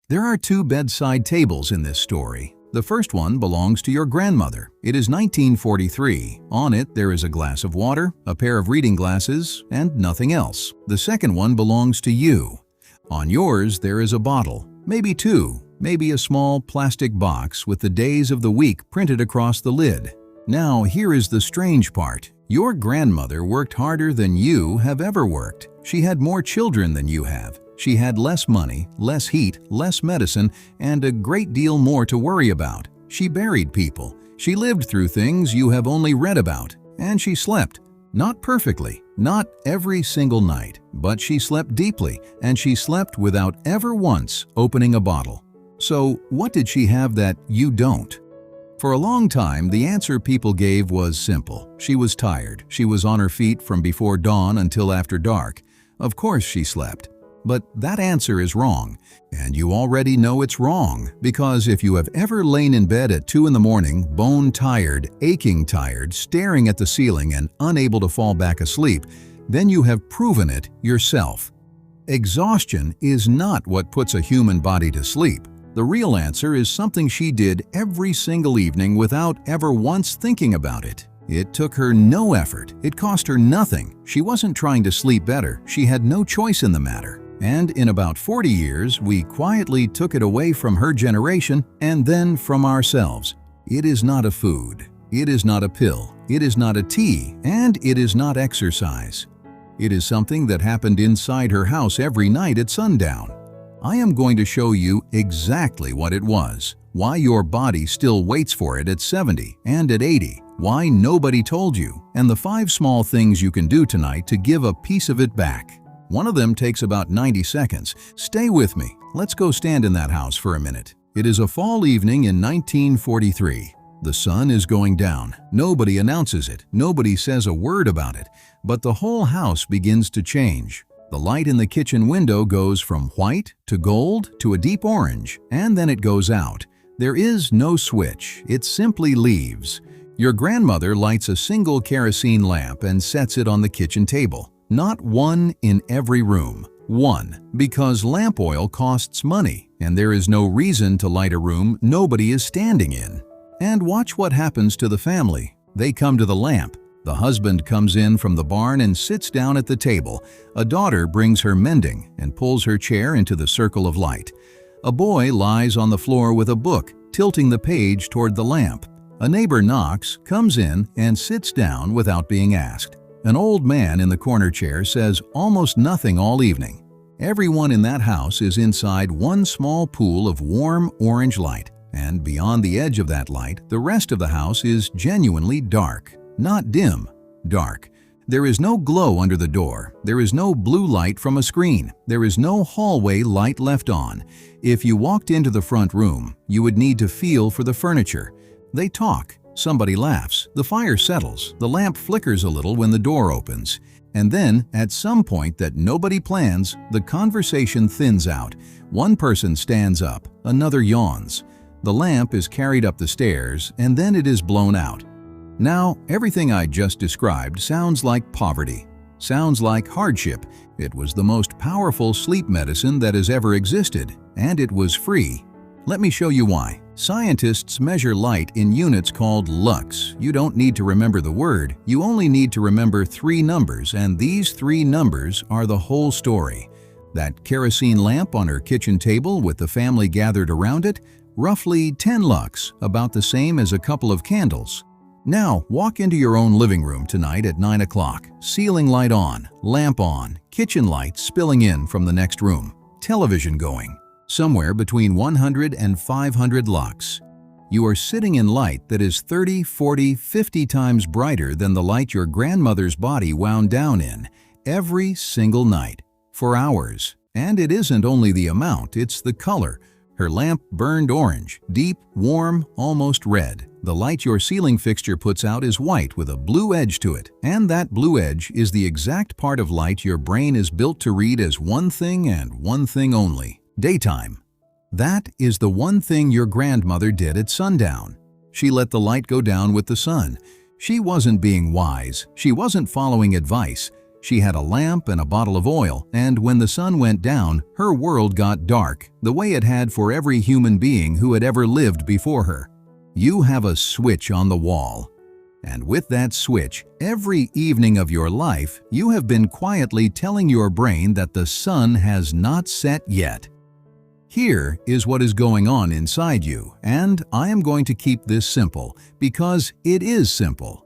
There are two bedside tables in this story. The first one belongs to your grandmother. It is 1943. On it, there is a glass of water, a pair of reading glasses, and nothing else. The second one belongs to you. On yours, there is a bottle, maybe two, maybe a small plastic box with the days of the week printed across the lid. Now, here is the strange part. Your grandmother worked harder than you have ever worked. She had more children than you have. She had less money, less heat, less medicine, and a great deal more to worry about. She buried people. She lived through things you have only read about. And she slept. Not perfectly, not every single night, but she slept deeply, and she slept without ever once opening a bottle. So, what did she have that you don't? For a long time, the answer people gave was simple. She was tired. She was on her feet from before dawn until after dark. Of course she slept. But that answer is wrong, and you already know it's wrong, because if you have ever lain in bed at 2 in the morning, bone-tired, aching tired, staring at the ceiling and unable to fall back asleep, then you have proven it yourself. Exhaustion is not what puts a human body to sleep. The real answer is something she did every single evening without ever once thinking about it. It took her no effort. It cost her nothing. She wasn't trying to sleep better. She had no choice in the matter. And in about 40 years, we quietly took it away from her generation and then from ourselves. It is not a food. It is not a pill. It is not a tea. And it is not exercise. It is something that happened inside her house every night at sundown. I am going to show you exactly what it was, why your body still waits for it at 70 and at 80, why nobody told you, and the 5 small things you can do tonight to give a piece of it back. One of them takes about 90 seconds. Stay with me. Let's go stand in that house for a minute. It is a fall evening in 1943. The sun is going down. Nobody announces it. Nobody says a word about it. But the whole house begins to change. The light in the kitchen window goes from white to gold to a deep orange, and then it goes out. There is no switch. It simply leaves. Your grandmother lights a single kerosene lamp and sets it on the kitchen table. Not one in every room. One, because lamp oil costs money, and there is no reason to light a room nobody is standing in. And watch what happens to the family. They come to the lamp. The husband comes in from the barn and sits down at the table. A daughter brings her mending and pulls her chair into the circle of light. A boy lies on the floor with a book, tilting the page toward the lamp. A neighbor knocks, comes in, and sits down without being asked. An old man in the corner chair says almost nothing all evening. Everyone in that house is inside one small pool of warm orange light, and beyond the edge of that light, the rest of the house is genuinely dark. Not dim, dark. There is no glow under the door. There is no blue light from a screen. There is no hallway light left on. If you walked into the front room, you would need to feel for the furniture. They talk. Somebody laughs, the fire settles, the lamp flickers a little when the door opens. And then, at some point that nobody plans, the conversation thins out. One person stands up, another yawns. The lamp is carried up the stairs, and then it is blown out. Now, everything I just described sounds like poverty, sounds like hardship. It was the most powerful sleep medicine that has ever existed, and it was free. Let me show you why. Scientists measure light in units called lux. You don't need to remember the word, you only need to remember 3 numbers, and these 3 numbers are the whole story. That kerosene lamp on her kitchen table with the family gathered around it, roughly 10 lux, about the same as a couple of candles. Now, walk into your own living room tonight at 9 o'clock. Ceiling light on, lamp on, kitchen light spilling in from the next room, television going. Somewhere between 100 and 500 lux. You are sitting in light that is 30, 40, 50 times brighter than the light your grandmother's body wound down in every single night, for hours. And it isn't only the amount, it's the color. Her lamp burned orange, deep, warm, almost red. The light your ceiling fixture puts out is white with a blue edge to it, and that blue edge is the exact part of light your brain is built to read as one thing and one thing only. Daytime. That is the one thing your grandmother did at sundown. She let the light go down with the sun. She wasn't being wise. She wasn't following advice. She had a lamp and a bottle of oil, and when the sun went down, her world got dark, the way it had for every human being who had ever lived before her. You have a switch on the wall. And with that switch, every evening of your life, you have been quietly telling your brain that the sun has not set yet. Here is what is going on inside you, and I am going to keep this simple, because it is simple.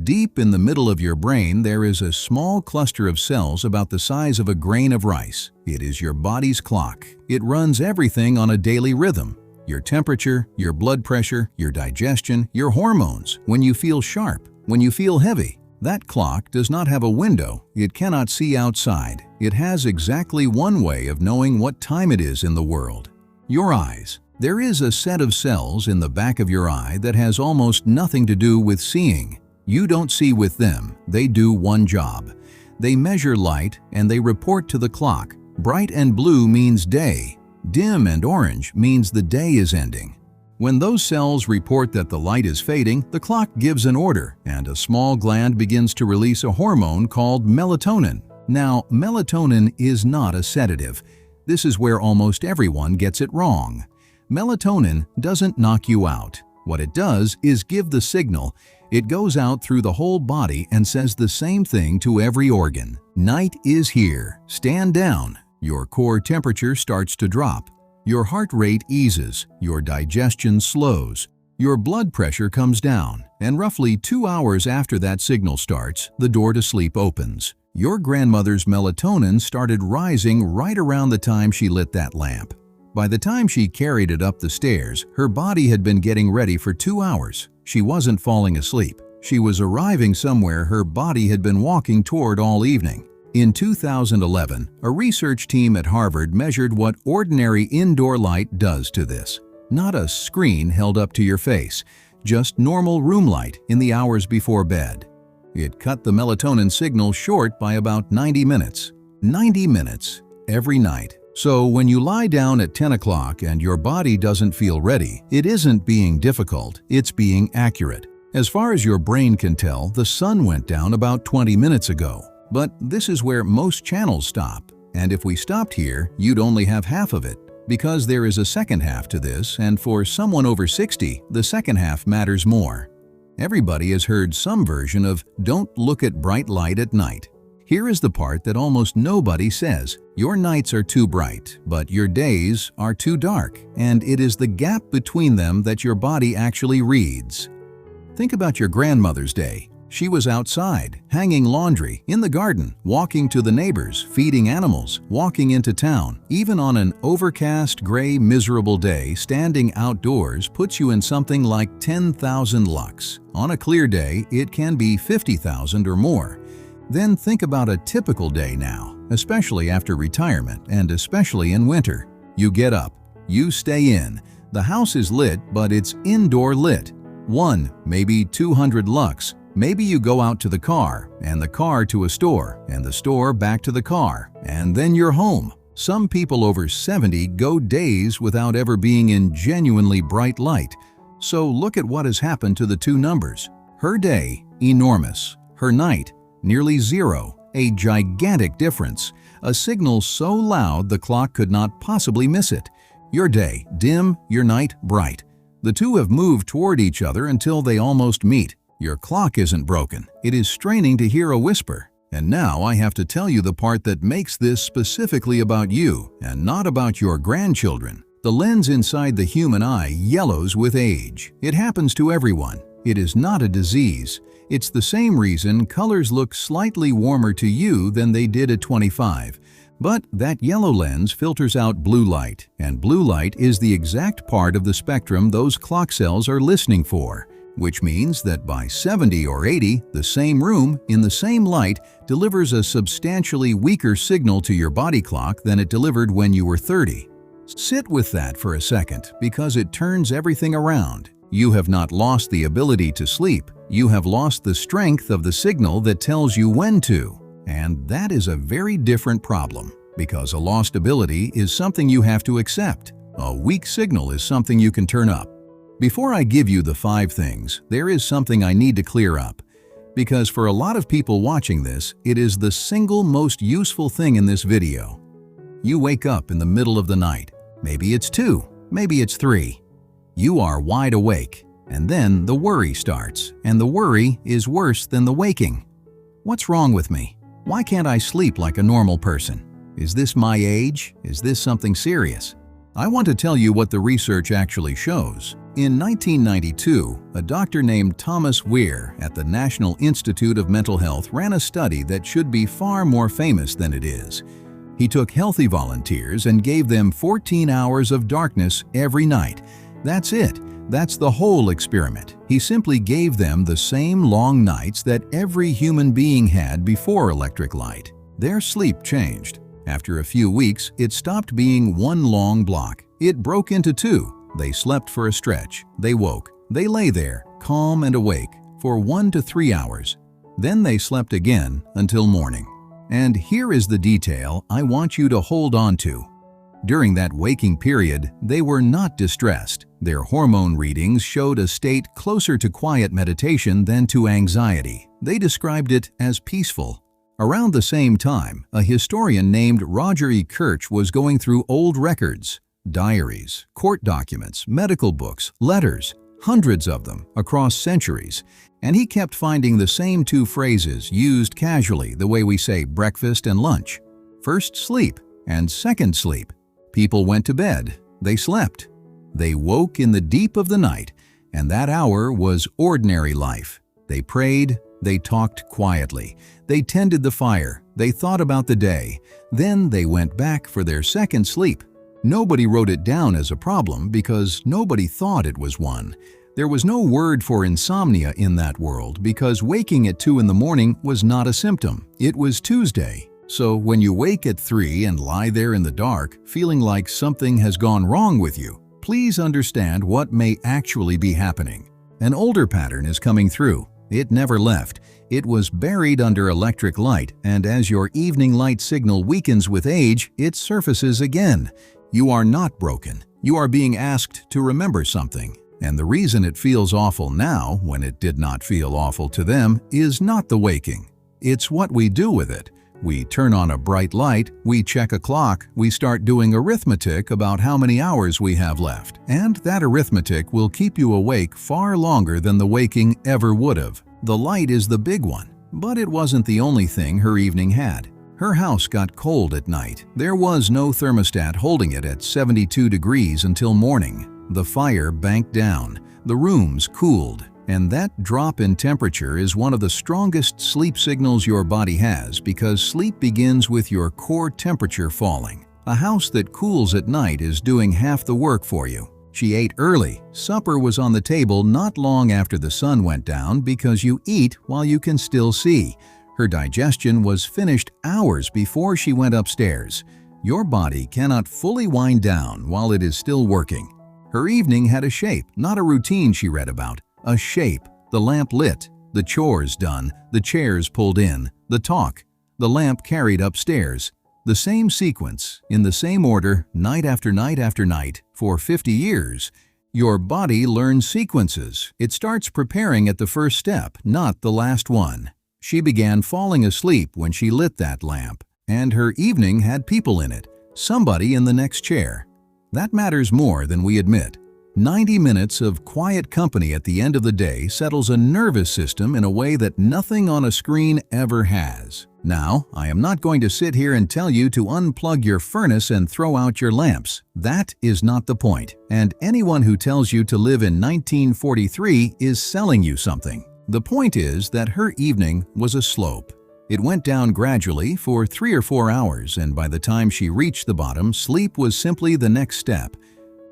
Deep in the middle of your brain, there is a small cluster of cells about the size of a grain of rice. It is your body's clock. It runs everything on a daily rhythm. Your temperature, your blood pressure, your digestion, your hormones, when you feel sharp, when you feel heavy. That clock does not have a window. It cannot see outside. It has exactly one way of knowing what time it is in the world. Your eyes. There is a set of cells in the back of your eye that has almost nothing to do with seeing. You don't see with them. They do one job. They measure light and they report to the clock. Bright and blue means day. Dim and orange means the day is ending. When those cells report that the light is fading, the clock gives an order and a small gland begins to release a hormone called melatonin. Now, melatonin is not a sedative. This is where almost everyone gets it wrong. Melatonin doesn't knock you out. What it does is give the signal. It goes out through the whole body and says the same thing to every organ. Night is here. Stand down. Your core temperature starts to drop. Your heart rate eases. Your digestion slows. Your blood pressure comes down. And roughly 2 hours after that signal starts, the door to sleep opens. Your grandmother's melatonin started rising right around the time she lit that lamp. By the time she carried it up the stairs, her body had been getting ready for 2 hours. She wasn't falling asleep. She was arriving somewhere her body had been walking toward all evening. In 2011, a research team at Harvard measured what ordinary indoor light does to this. Not a screen held up to your face, just normal room light in the hours before bed. It cut the melatonin signal short by about 90 minutes. 90 minutes every night. So when you lie down at 10 o'clock and your body doesn't feel ready, it isn't being difficult, it's being accurate. As far as your brain can tell, the sun went down about 20 minutes ago. But this is where most channels stop. And if we stopped here, you'd only have half of it. Because there is a second half to this, and for someone over 60, the second half matters more. Everybody has heard some version of "don't look at bright light at night." Here is the part that almost nobody says. Your nights are too bright, but your days are too dark, and it is the gap between them that your body actually reads. Think about your grandmother's day. She was outside, hanging laundry, in the garden, walking to the neighbors, feeding animals, walking into town. Even on an overcast, gray, miserable day, standing outdoors puts you in something like 10,000 lux. On a clear day, it can be 50,000 or more. Then think about a typical day now, especially after retirement and especially in winter. You get up, you stay in. The house is lit, but it's indoor lit. 1, maybe 200 lux. Maybe you go out to the car, and the car to a store, and the store back to the car, and then you're home. Some people over 70 go days without ever being in genuinely bright light. So look at what has happened to the two numbers. Her day, enormous. Her night, nearly zero. A gigantic difference. A signal so loud the clock could not possibly miss it. Your day, dim, your night, bright. The two have moved toward each other until they almost meet. Your clock isn't broken. It is straining to hear a whisper. And now I have to tell you the part that makes this specifically about you and not about your grandchildren. The lens inside the human eye yellows with age. It happens to everyone. It is not a disease. It's the same reason colors look slightly warmer to you than they did at 25. But that yellow lens filters out blue light, and blue light is the exact part of the spectrum those clock cells are listening for. Which means that by 70 or 80, the same room, in the same light, delivers a substantially weaker signal to your body clock than it delivered when you were 30. Sit with that for a second, because it turns everything around. You have not lost the ability to sleep. You have lost the strength of the signal that tells you when to. And that is a very different problem, because a lost ability is something you have to accept. A weak signal is something you can turn up. Before I give you the 5 things, there is something I need to clear up. because for a lot of people watching this, it is the single most useful thing in this video. You wake up in the middle of the night. Maybe it's 2, maybe it's 3. You are wide awake, and then the worry starts, and the worry is worse than the waking. What's wrong with me? Why can't I sleep like a normal person? Is this my age? Is this something serious? I want to tell you what the research actually shows. In 1992, a doctor named Thomas Weir at the National Institute of Mental Health ran a study that should be far more famous than it is. He took healthy volunteers and gave them 14 hours of darkness every night. That's it. That's the whole experiment. He simply gave them the same long nights that every human being had before electric light. Their sleep changed. After a few weeks, it stopped being one long block. It broke into 2. They slept for a stretch. They woke. They lay there, calm and awake, for 1 to 3 hours. Then they slept again until morning. And here is the detail I want you to hold on to. During that waking period, they were not distressed. Their hormone readings showed a state closer to quiet meditation than to anxiety. They described it as peaceful. Around the same time, a historian named Roger E. Kirch was going through old records, diaries, court documents, medical books, letters, hundreds of them across centuries, and he kept finding the same 2 phrases used casually the way we say breakfast and lunch. First sleep and second sleep. People went to bed, they slept. They woke in the deep of the night, and that hour was ordinary life. They prayed, they talked quietly, they tended the fire, they thought about the day. Then they went back for their second sleep. Nobody wrote it down as a problem because nobody thought it was one. There was no word for insomnia in that world because waking at 2 in the morning was not a symptom. It was Tuesday. So when you wake at 3 and lie there in the dark, feeling like something has gone wrong with you, please understand what may actually be happening. An older pattern is coming through. It never left. It was buried under electric light, and as your evening light signal weakens with age, it surfaces again. You are not broken. You are being asked to remember something. And the reason it feels awful now, when it did not feel awful to them, is not the waking. It's what we do with it. We turn on a bright light, we check a clock, we start doing arithmetic about how many hours we have left, and that arithmetic will keep you awake far longer than the waking ever would have. The light is the big one, but it wasn't the only thing her evening had. Her house got cold at night. There was no thermostat holding it at 72 degrees until morning. The fire banked down, the rooms cooled, and that drop in temperature is one of the strongest sleep signals your body has because sleep begins with your core temperature falling. A house that cools at night is doing half the work for you. She ate early. Supper was on the table not long after the sun went down because you eat while you can still see. Her digestion was finished hours before she went upstairs. Your body cannot fully wind down while it is still working. Her evening had a shape, not a routine she read about. A shape, the lamp lit, the chores done, the chairs pulled in, the talk, the lamp carried upstairs. The same sequence, in the same order, night after night after night, for 50 years. Your body learns sequences. It starts preparing at the first step, not the last one. She began falling asleep when she lit that lamp, and her evening had people in it, somebody in the next chair. That matters more than we admit. 90 minutes of quiet company at the end of the day settles a nervous system in a way that nothing on a screen ever has. Now, I am not going to sit here and tell you to unplug your furnace and throw out your lamps. That is not the point. And anyone who tells you to live in 1943 is selling you something. The point is that her evening was a slope. It went down gradually for 3 or 4 hours, and by the time she reached the bottom, sleep was simply the next step.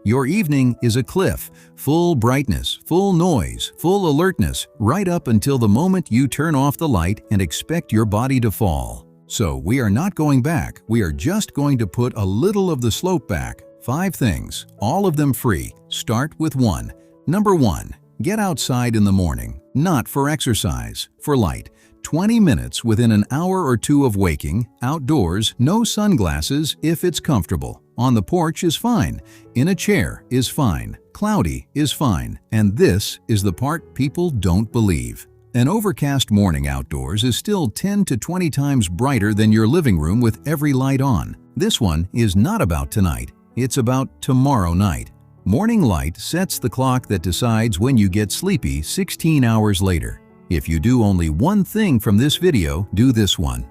Your evening is a cliff, full brightness, full noise, full alertness, right up until the moment you turn off the light and expect your body to fall. So we are not going back, we are just going to put a little of the slope back. 5 things, all of them free. Start with 1. Number 1, get outside in the morning, not for exercise, for light. 20 minutes within an hour or 2 of waking, outdoors, no sunglasses if it's comfortable. On the porch is fine, in a chair is fine, cloudy is fine, and this is the part people don't believe. An overcast morning outdoors is still 10 to 20 times brighter than your living room with every light on. This one is not about tonight, it's about tomorrow night. Morning light sets the clock that decides when you get sleepy 16 hours later. If you do only one thing from this video, do this one.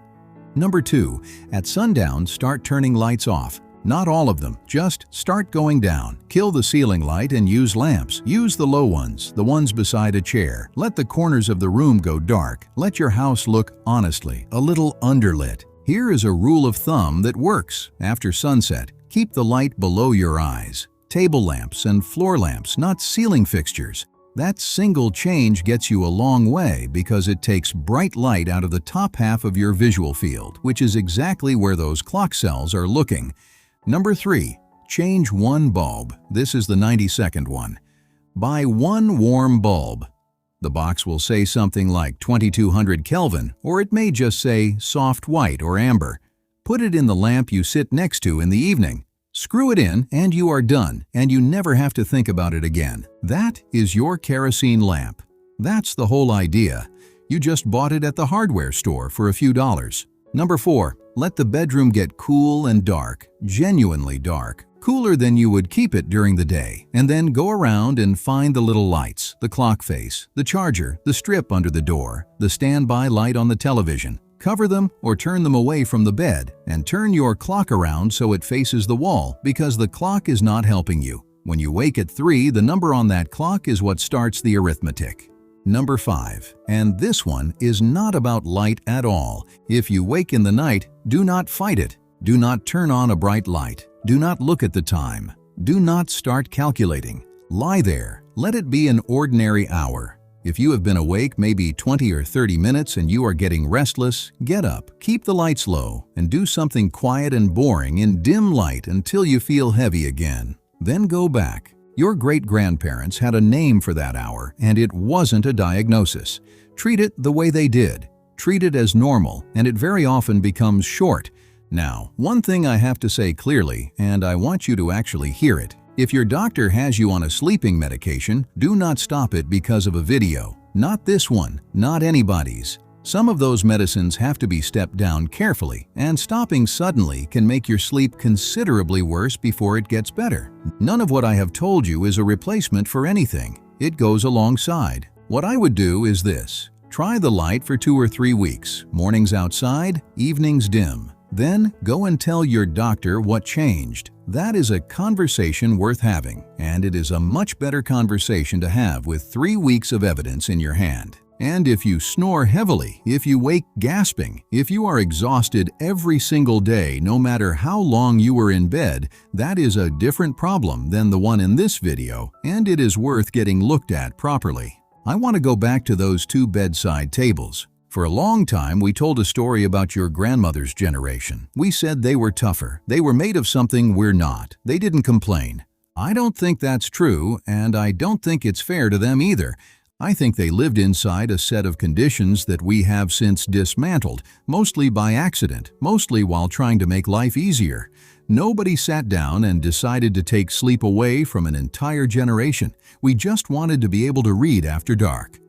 Number 2. At sundown, start turning lights off. Not all of them, just start going down. Kill the ceiling light and use lamps. Use the low ones, the ones beside a chair. Let the corners of the room go dark. Let your house look, honestly, a little underlit. Here is a rule of thumb that works. After sunset, keep the light below your eyes. Table lamps and floor lamps, not ceiling fixtures. That single change gets you a long way because it takes bright light out of the top half of your visual field, which is exactly where those clock cells are looking. Number 3. Change one bulb. This is the 90-second one. Buy one warm bulb. The box will say something like 2200 Kelvin, or it may just say soft white or amber. Put it in the lamp you sit next to in the evening. Screw it in and you are done, and you never have to think about it again. That is your kerosene lamp. That's the whole idea. You just bought it at the hardware store for a few dollars. Number 4. Let the bedroom get cool and dark, genuinely dark, cooler than you would keep it during the day, and then go around and find the little lights, the clock face, the charger, the strip under the door, the standby light on the television. Cover them or turn them away from the bed and turn your clock around so it faces the wall because the clock is not helping you. When you wake at 3, the number on that clock is what starts the arithmetic. Number 5, and this one is not about light at all. If you wake in the night, do not fight it. Do not turn on a bright light. Do not look at the time. Do not start calculating. Lie there. Let it be an ordinary hour. If you have been awake maybe 20 or 30 minutes and you are getting restless, get up, keep the lights low, and do something quiet and boring in dim light until you feel heavy again. Then go back. Your great-grandparents had a name for that hour, and it wasn't a diagnosis. Treat it the way they did. Treat it as normal, and it very often becomes short. Now, one thing I have to say clearly, and I want you to actually hear it. If your doctor has you on a sleeping medication, do not stop it because of a video. Not this one, not anybody's. Some of those medicines have to be stepped down carefully, and stopping suddenly can make your sleep considerably worse before it gets better. None of what I have told you is a replacement for anything. It goes alongside. What I would do is this. Try the light for 2 or 3 weeks, mornings outside, evenings dim. Then go and tell your doctor what changed. That is a conversation worth having, and it is a much better conversation to have with 3 weeks of evidence in your hand. And if you snore heavily, if you wake gasping, if you are exhausted every single day, no matter how long you were in bed, that is a different problem than the one in this video, and it is worth getting looked at properly. I want to go back to those 2 bedside tables. For a long time, we told a story about your grandmother's generation. We said they were tougher. They were made of something we're not. They didn't complain. I don't think that's true, and I don't think it's fair to them either. I think they lived inside a set of conditions that we have since dismantled, mostly by accident, mostly while trying to make life easier. Nobody sat down and decided to take sleep away from an entire generation. We just wanted to be able to read after dark.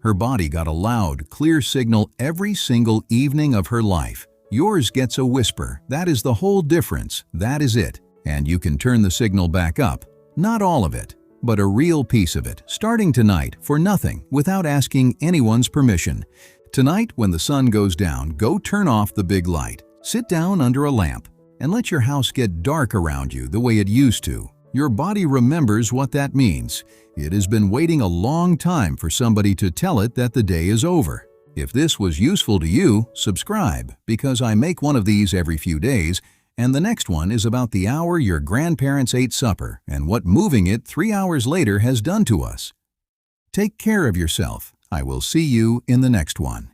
Her body got a loud, clear signal every single evening of her life. Yours gets a whisper. That is the whole difference. That is it. And you can turn the signal back up. Not all of it, but a real piece of it, starting tonight for nothing, without asking anyone's permission. Tonight, when the sun goes down, go turn off the big light. Sit down under a lamp and let your house get dark around you the way it used to. Your body remembers what that means. It has been waiting a long time for somebody to tell it that the day is over. If this was useful to you, subscribe, because I make one of these every few days, and the next one is about the hour your grandparents ate supper and what moving it 3 hours later has done to us. Take care of yourself. I will see you in the next one.